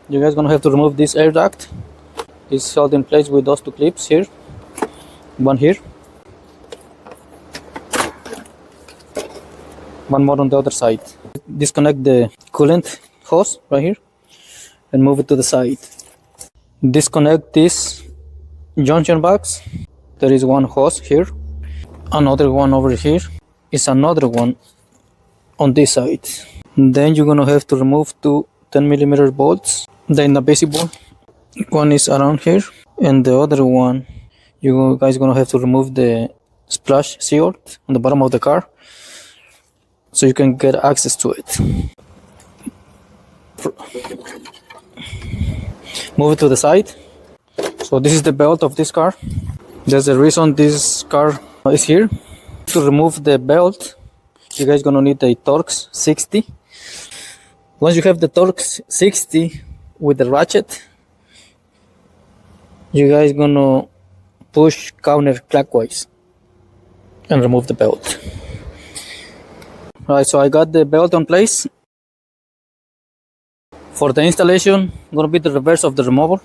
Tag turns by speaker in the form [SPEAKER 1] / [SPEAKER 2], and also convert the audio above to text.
[SPEAKER 1] you guys gonna have to remove this air duct. It's held in place with those two clips here, one here, one more on the other side. Disconnect the coolant hose right here and move it to the side. Disconnect this junction box. There is one hose here, another one over here, is another one on this side. Then you're gonna have to remove two 10mm bolts. Then the basic bolt, one is around here, and the other one, you guys gonna have to remove the splash seal on the bottom of the car so you can get access to it. Move it to the side. So this is the belt of this car. There's a reason this car is here. To remove the belt, you guys gonna need a Torx 60. Once you have the Torx 60 with the ratchet, you guys gonna push counterclockwise and remove the belt. Alright, so I got the belt on place. For the installation, gonna be the reverse of the remover.